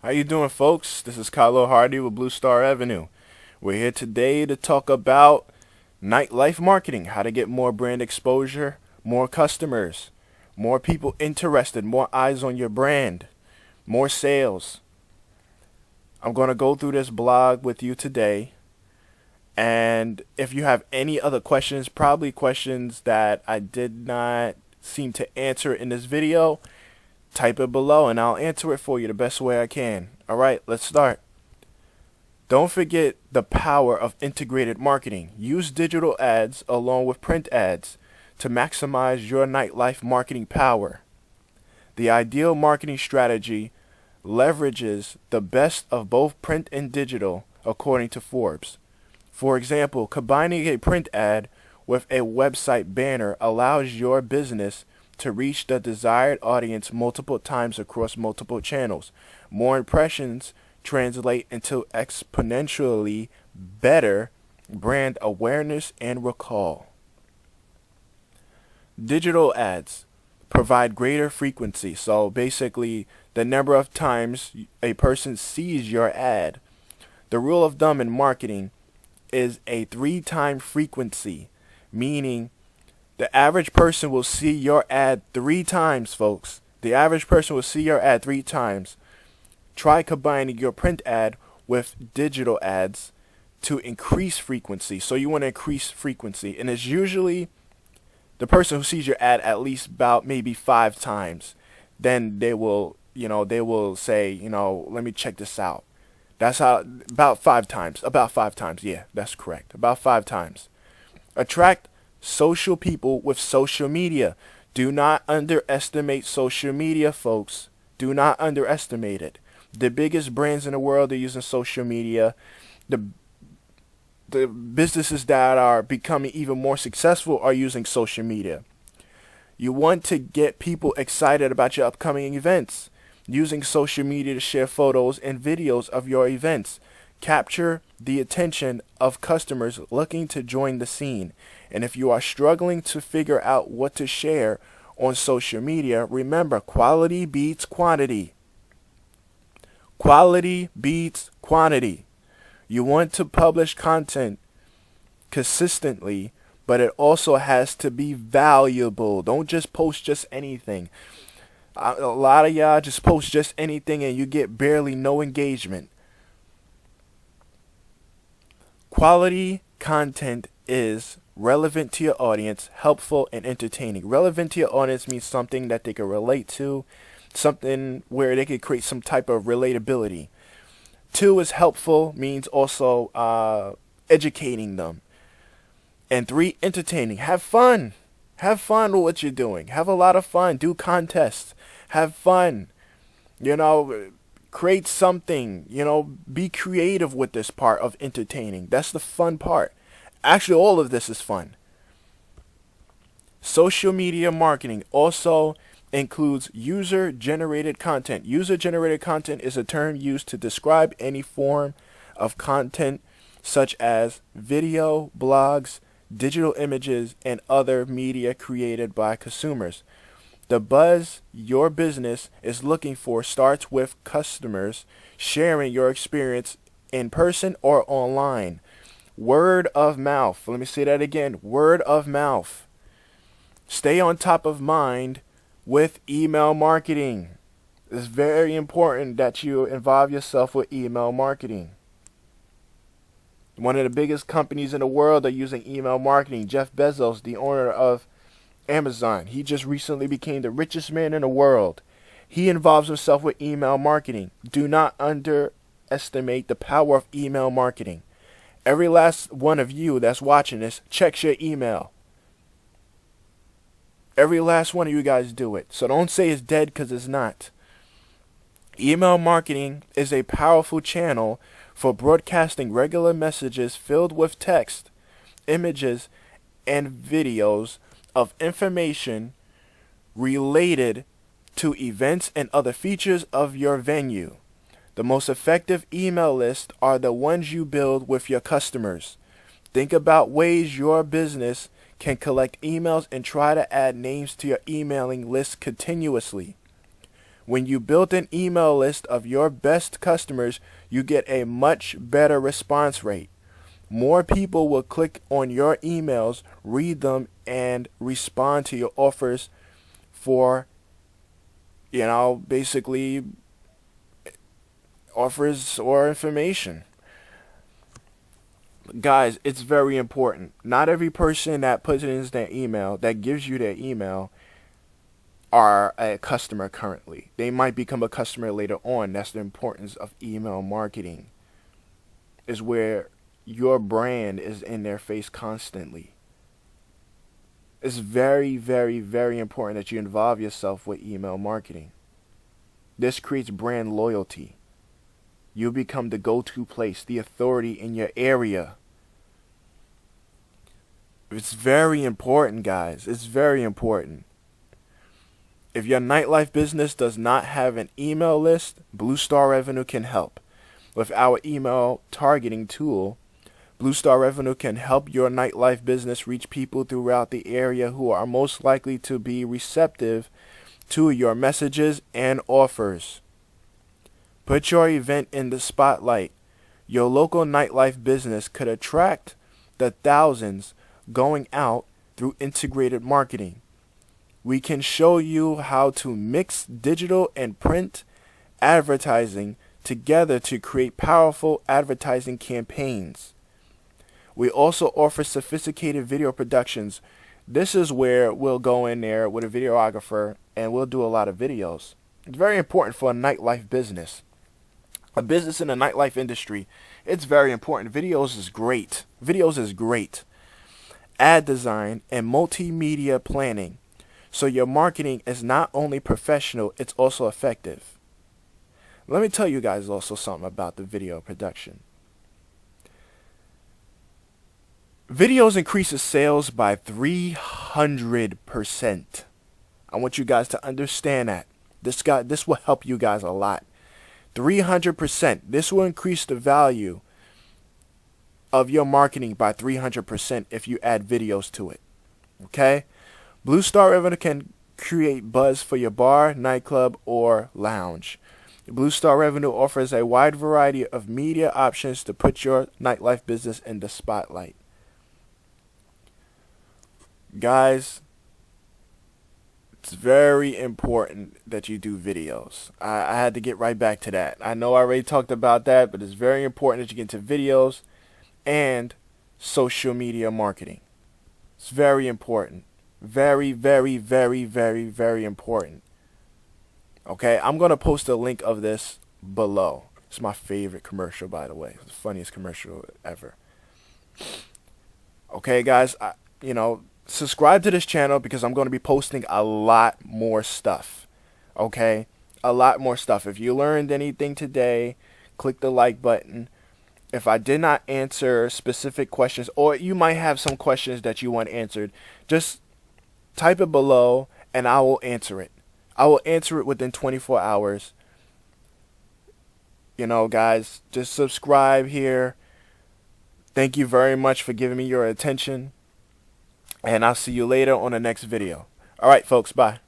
How you doing, folks? This is Kylo Hardy with Blue Star Avenue. We're here today to talk about nightlife marketing, how to get more brand exposure, more customers, more people interested, more eyes on your brand, more sales. I'm going to go through this blog with you today. And if you have any other questions, probably questions that I did not seem to answer in this video, type it below and I'll answer it for you the best way I can. All right, let's start. Don't forget the power of integrated marketing. Use digital ads along with print ads to maximize your nightlife marketing power. The ideal marketing strategy leverages the best of both print and digital, according to Forbes. For example, combining a print ad with a website banner allows your business to reach the desired audience multiple times across multiple channels. More impressions translate into exponentially better brand awareness and recall. Digital ads provide greater frequency. So basically, the number of times a person sees your ad. The rule of thumb in marketing is a 3-time frequency, meaning the average person will see your ad 3 times, folks. The average person will see your ad 3 times. Try combining your print ad with digital ads to increase frequency. So you want to increase frequency. And it's usually the person who sees your ad at least about maybe 5 times. Then they will, they will say, let me check this out. That's how, about 5 times. About 5 times. Yeah, that's correct. About 5 times. Attract social people with social media. Do not underestimate social media, folks. Do not underestimate it. The biggest brands in the world are using social media. The businesses that are becoming even more successful are using social media. You want to get people excited about your upcoming events. Using social media to share photos and videos of your events. Capture the attention of customers looking to join the scene. And if you are struggling to figure out what to share on social media, remember, quality beats quantity. Quality beats quantity. You want to publish content consistently, but it also has to be valuable. Don't just post just anything. A lot of y'all just post just anything and you get barely no engagement. Quality content is relevant to your audience, helpful, and entertaining. Relevant to your audience means something that they can relate to, something where they can create some type of relatability. 2 is helpful, means also educating them. And 3, entertaining. Have fun. Have fun with what you're doing. Have a lot of fun. Do contests. Have fun. Create something. Be creative with this part of entertaining. That's the fun part. Actually, all of this is fun. Social media marketing also includes user-generated content. User-generated content is a term used to describe any form of content such as video, blogs, digital images, and other media created by consumers. The buzz your business is looking for starts with customers sharing your experience in person or online. Word of mouth. Let me say that again. Word of mouth. Stay on top of mind with email marketing. It's very important that you involve yourself with email marketing. One of the biggest companies in the world are using email marketing. Jeff Bezos, the owner of Amazon, he just recently became the richest man in the world. He involves himself with email marketing. Do not underestimate the power of email marketing. Every last one of you that's watching this checks your email. Every last one of you guys do it. So don't say it's dead, because it's not. Email marketing is a powerful channel for broadcasting regular messages filled with text, images, and videos of information related to events and other features of your venue. The most effective email lists are the ones you build with your customers. Think about ways your business can collect emails and try to add names to your emailing list continuously. When you build an email list of your best customers, you get a much better response rate. More people will click on your emails, read them, and respond to your offers for, basically offers or information. Guys, it's very important. Not every person that puts it in their email, that gives you their email, are a customer currently. They might become a customer later on. That's the importance of email marketing, is where your brand is in their face constantly. It's very, very, very important that you involve yourself with email marketing. This creates brand loyalty. You become the go-to place, the authority in your area. It's very important, guys. It's very important. If your nightlife business does not have an email list, Blue Star Revenue can help. With our email targeting tool, Blue Star Revenue can help your nightlife business reach people throughout the area who are most likely to be receptive to your messages and offers. Put your event in the spotlight. Your local nightlife business could attract the thousands going out through integrated marketing. We can show you how to mix digital and print advertising together to create powerful advertising campaigns. We also offer sophisticated video productions. This is where we'll go in there with a videographer and we'll do a lot of videos. It's very important for a nightlife business. A business in the nightlife industry, it's very important. Videos is great. Videos is great. Ad design and multimedia planning. So your marketing is not only professional, it's also effective. Let me tell you guys also something about the video production. Videos increases sales by 300%. I want you guys to understand that. This will help you guys a lot. 300%. This will increase the value of your marketing by 300% if you add videos to it. Okay? Blue Star Revenue can create buzz for your bar, nightclub, or lounge. Blue Star Revenue offers a wide variety of media options to put your nightlife business in the spotlight. Guys, it's very important that you do videos. I had to get right back to that. I know I already talked about that, but it's very important that you get into videos and social media marketing. It's very important. Very, very, very, very, very important. Okay, I'm going to post a link of this below. It's my favorite commercial, by the way. It's the funniest commercial ever. Okay, guys, subscribe to this channel because I'm going to be posting a lot more stuff. Okay, a lot more stuff. If you learned anything today, click the like button. If I did not answer specific questions, or you might have some questions that you want answered, just type it below and I will answer it. I will answer it within 24 hours. Guys, just subscribe here. Thank you very much for giving me your attention. And I'll see you later on the next video. All right, folks, bye.